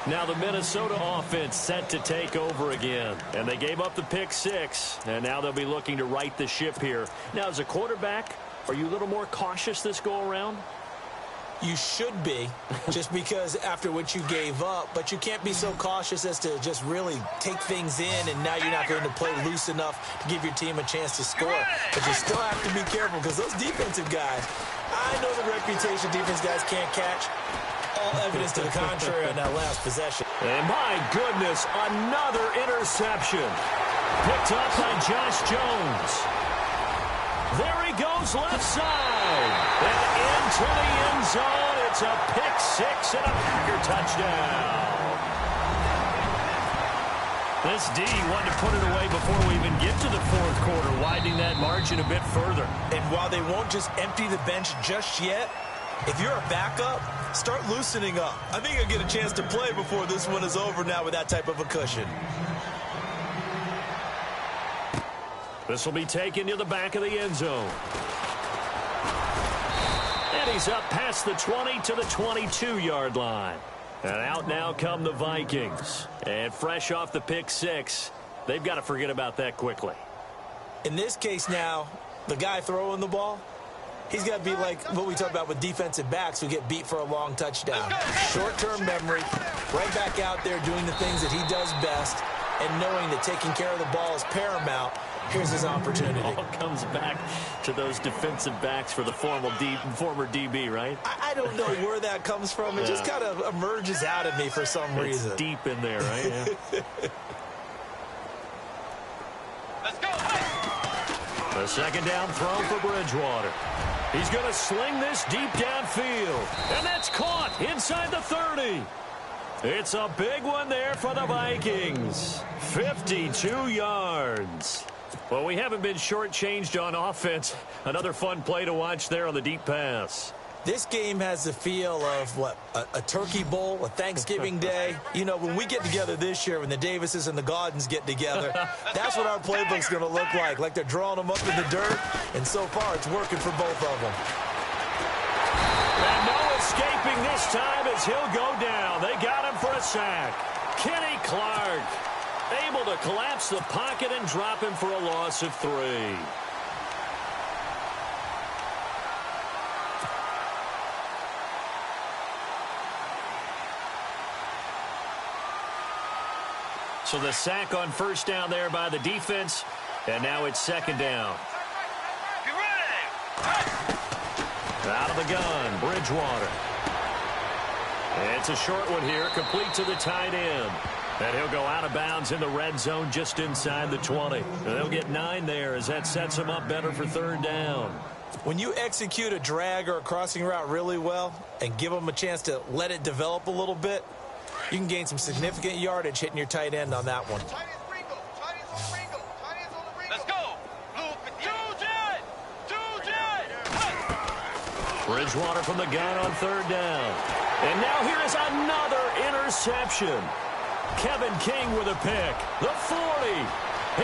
Now the Minnesota offense set to take over again. And they gave up the pick 6, and now they'll be looking to right the ship here. Now, as a quarterback, are you a little more cautious this go-around? You should be, just because after what you gave up, but you can't be so cautious as to just really take things in, and now you're not going to play loose enough to give your team a chance to score. But you still have to be careful because those defensive guys, I know the reputation defense guys can't catch. All evidence to the contrary on that last possession. And my goodness, another interception. Picked up by Josh Jones. There he goes left side. And into the end zone. It's a pick 6 and a Packer touchdown. This D wanted to put it away before we even get to the 4th quarter, widening that margin a bit further. And while they won't just empty the bench just yet, if you're a backup, start loosening up. I think you'll get a chance to play before this one is over now with that type of a cushion. This will be taken to the back of the end zone. And he's up past the 20 to the 22-yard line. And out now come the Vikings. And fresh off the pick 6, they've got to forget about that quickly. In this case now, the guy throwing the ball, he's got to be like what we talk about with defensive backs who get beat for a long touchdown. Short-term memory, right back out there doing the things that he does best, and knowing that taking care of the ball is paramount Here's his opportunity. All comes back to those defensive backs for the former DB, right? I don't know where that comes from. It just kind of emerges out of me for some reason. It's deep in there, right? Yeah. Let's go. The second down throw for Bridgewater. He's going to sling this deep downfield. And that's caught inside the 30. It's a big one there for the Vikings. 52 yards. Well, we haven't been shortchanged on offense. Another fun play to watch there on the deep pass. This game has the feel of, what, a turkey bowl, a Thanksgiving day. You know, when we get together this year, when the Davises and the Gaudens get together, that's what our playbook's going to look like they're drawing them up in the dirt, and so far it's working for both of them. And no escaping this time as he'll go down. They got him for a sack. Kenny Clark able to collapse the pocket and drop him for a loss of 3. So the sack on first down there by the defense, and now it's second down. Get ready. Out of the gun, Bridgewater. It's a short one here, complete to the tight end. And he'll go out of bounds in the red zone just inside the 20. And they'll get 9 there as that sets them up better for third down. When you execute a drag or a crossing route really well and give them a chance to let it develop a little bit, you can gain some significant yardage hitting your tight end on that one. Let's go. Bridgewater from the gun on third down. And now here is another interception. Kevin King with a pick. The 40.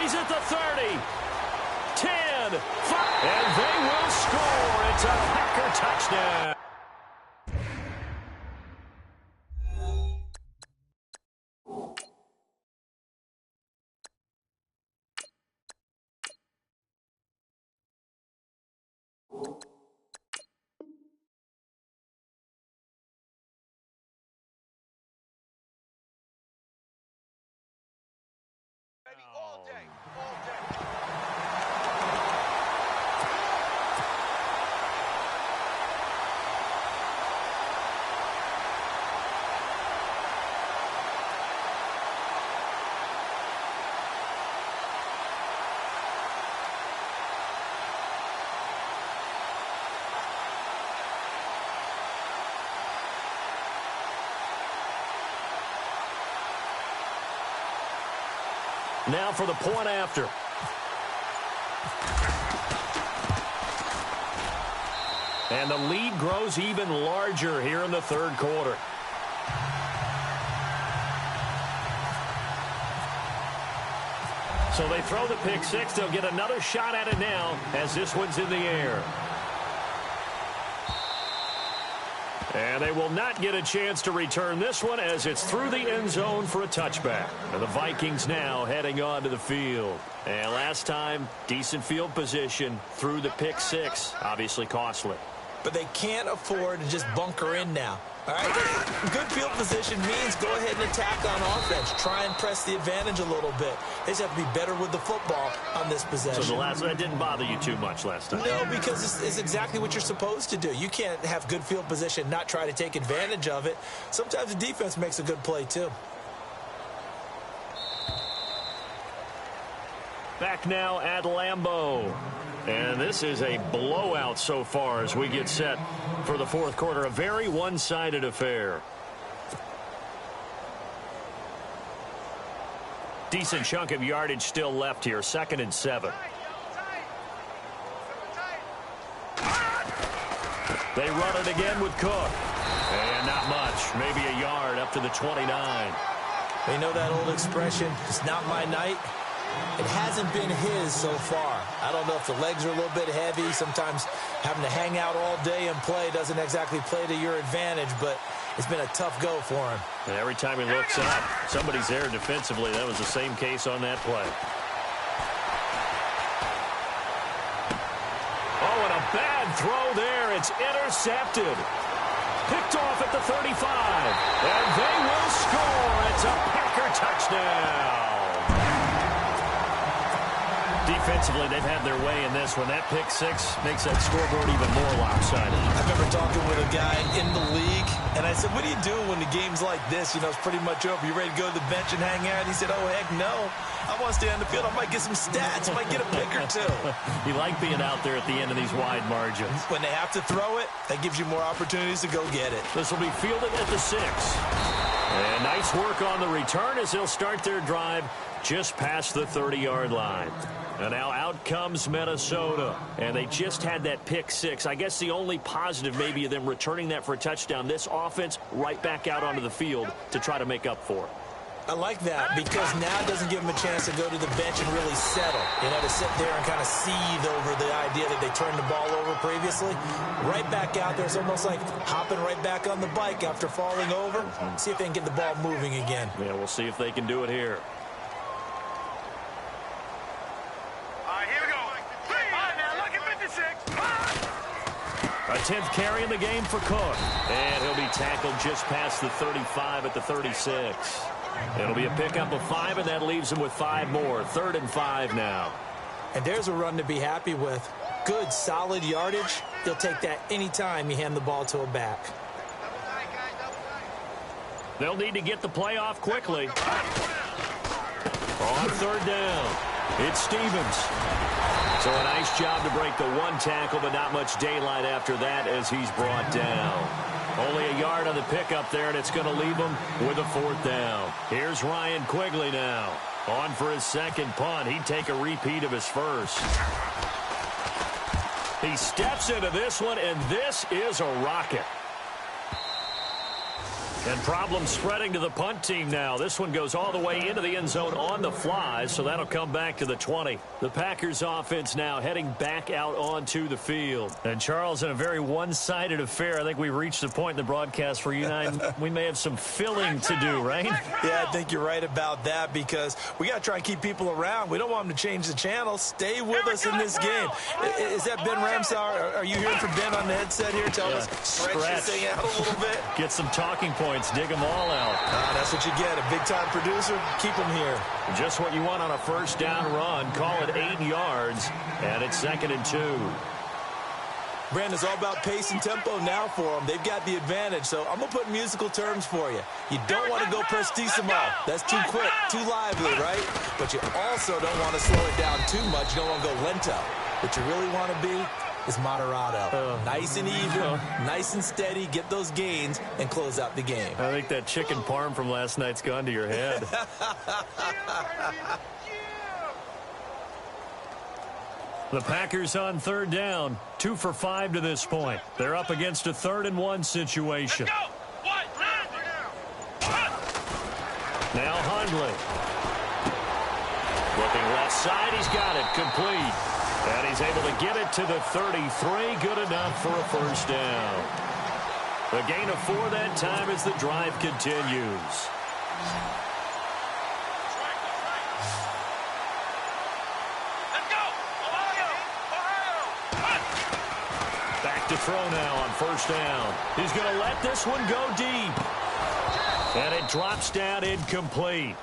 He's at the 30. 10. 5. And they will score. It's a Packer touchdown. All day, all day. Now for the point after. And the lead grows even larger here in the third quarter. So they throw the pick six. They'll get another shot at it now as this one's in the air. And they will not get a chance to return this one as it's through the end zone for a touchback. And the Vikings now heading on to the field. And last time, decent field position through the pick six. Obviously costly. But they can't afford to just bunker in now. All right, good field position means go ahead and attack on offense. Try and press the advantage a little bit. They just have to be better with the football on this possession. So that didn't bother you too much last time? No, because it's exactly what you're supposed to do. You can't have good field position, not try to take advantage of it. Sometimes the defense makes a good play, too. Back now at Lambeau. And this is a blowout so far as we get set for the fourth quarter. A very one-sided affair. Decent chunk of yardage still left here. 2nd and 7. They run it again with Cook. And not much. Maybe a yard up to the 29. They know that old expression, it's not my night. It hasn't been his so far. I don't know if the legs are a little bit heavy. Sometimes having to hang out all day and play doesn't exactly play to your advantage, but it's been a tough go for him. And every time he looks up, somebody's there defensively. That was the same case on that play. Oh, and a bad throw there. It's intercepted. Picked off at the 35. And they will score. It's a Packer touchdown. Defensively, they've had their way in this one. That pick six makes that scoreboard even more lopsided. I remember talking with a guy in the league, and I said, what do you do when the game's like this? You know, it's pretty much over. You ready to go to the bench and hang out? He said, oh, heck no. I want to stay on the field. I might get some stats. I might get a pick or two. You like being out there at the end of these wide margins. When they have to throw it, that gives you more opportunities to go get it. This will be fielded at the 6. And nice work on the return as they'll start their drive just past the 30-yard line. And now out comes Minnesota. And they just had that pick 6. I guess the only positive maybe of them returning that for a touchdown. This offense right back out onto the field to try to make up for it. I like that because now it doesn't give them a chance to go to the bench and really settle. You know, to sit there and kind of seethe over the idea that they turned the ball over previously. Right back out there. It's almost like hopping right back on the bike after falling over. See if they can get the ball moving again. Yeah, we'll see if they can do it here. A 10th carry in the game for Cook. And he'll be tackled just past the 35 at the 36. It'll be a pickup of 5, and that leaves him with 5 more. 3rd and 5 now. And there's a run to be happy with. Good, solid yardage. He'll take that anytime you hand the ball to a back. They'll need to get the play off quickly. On 3rd down, it's Stevens. So a nice job to break the 1 tackle, but not much daylight after that as he's brought down. Only a yard on the pickup there, and it's going to leave him with a 4th down. Here's Ryan Quigley now. On for his 2nd punt. He'd take a repeat of his first. He steps into this one, and this is a rocket. And problems spreading to the punt team now. This one goes all the way into the end zone on the fly, so that'll come back to the 20. The Packers offense now heading back out onto the field. And Charles, in a very one-sided affair, I think we've reached the point in the broadcast where you and I, we may have some filling to do, right? Yeah, I think you're right about that because we got to try and keep people around. We don't want them to change the channel. Stay with us in this game. Is that Ben Ramsauer? Are you hearing from Ben on the headset here? Tell us, stretch this thing out a little bit. Get some talking points. Dig them all out. That's what you get. A big-time producer. Keep them here. Just what you want on a 1st down run. Call it 8 yards, and it's 2nd and 2. Brandon, it's all about pace and tempo now for them. They've got the advantage, so I'm going to put musical terms for you. You don't want to go prestissimo. That's too quick, too lively, right? But you also don't want to slow it down too much. You don't want to go lento. What you really want to be is moderato. Nice and even, nice and steady, get those gains, and close out the game. I think that chicken parm from last night's gone to your head. The Packers on 3rd down, 2 for 5 to this point. They're up against a 3rd and 1 situation. Now Hundley. Looking left side, he's got it, complete. And he's able to get it to the 33. Good enough for a 1st down. A gain of 4 that time as the drive continues. Back to throw now on 1st down. He's going to let this one go deep. And it drops down incomplete.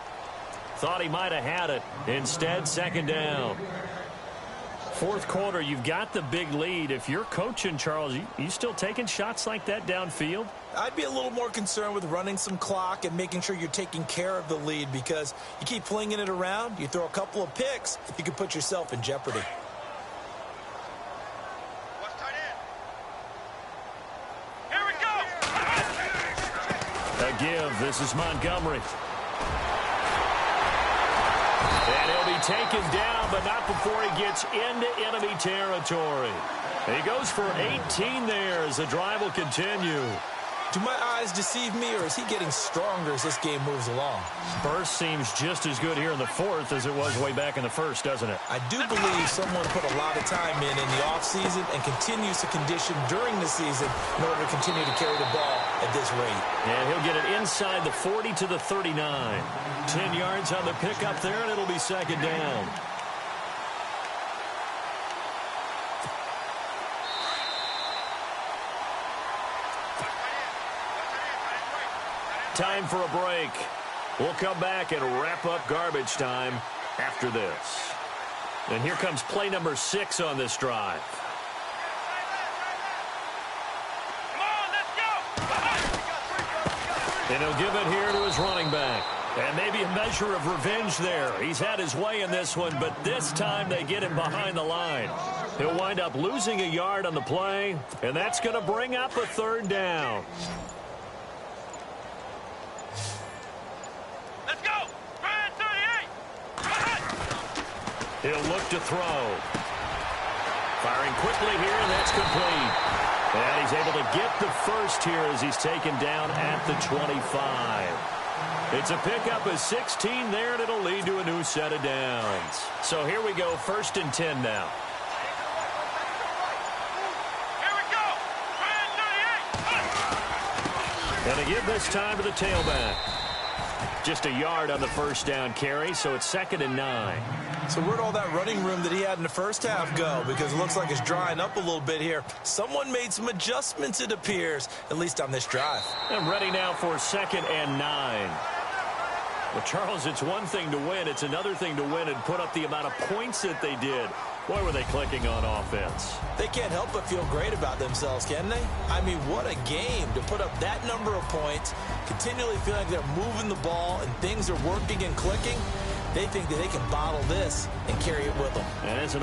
Thought he might have had it. Instead, 2nd down. 4th quarter, you've got the big lead. If you're coaching, Charles, you still taking shots like that downfield? I'd be a little more concerned with running some clock and making sure you're taking care of the lead because you keep flinging it around, you throw a couple of picks, you can put yourself in jeopardy. Here we go. A give. This is Montgomery. And he'll be taken down, but not before he gets into enemy territory. He goes for 18 there as the drive will continue. Do my eyes deceive me, or is he getting stronger as this game moves along? Burst seems just as good here in the 4th as it was way back in the 1st, doesn't it? I do believe someone put a lot of time in the offseason and continues to condition during the season in order to continue to carry the ball at this rate. And he'll get it inside the 40 to the 39. 10 yards on the pickup there, and it'll be 2nd down. Time for a break. We'll come back and wrap up garbage time after this. And here comes play number 6 on this drive. Come on, let's go. And he'll give it here to his running back. And maybe a measure of revenge there. He's had his way in this one, but this time they get him behind the line. He'll wind up losing a yard on the play, and that's going to bring up a 3rd down. Let's go. 38. He'll look to throw. Firing quickly here, and that's complete. And he's able to get the first here as he's taken down at the 25. It's a pickup of 16 there, and it'll lead to a new set of downs. So here we go, 1st and 10 now. Here we go. 38. And they give this time to the tailback. Just a yard on the 1st down carry, so it's 2nd and 9. So where'd all that running room that he had in the first half go? Because it looks like it's drying up a little bit here. Someone made some adjustments, it appears, at least on this drive. And ready now for 2nd and 9. Well, Charles, it's one thing to win. It's another thing to win and put up the amount of points that they did. Boy, were they clicking on offense. They can't help but feel great about themselves, can they? I mean, what a game to put up that number of points, continually feeling like they're moving the ball and things are working and clicking. They think that they can bottle this and carry it with them. And it's an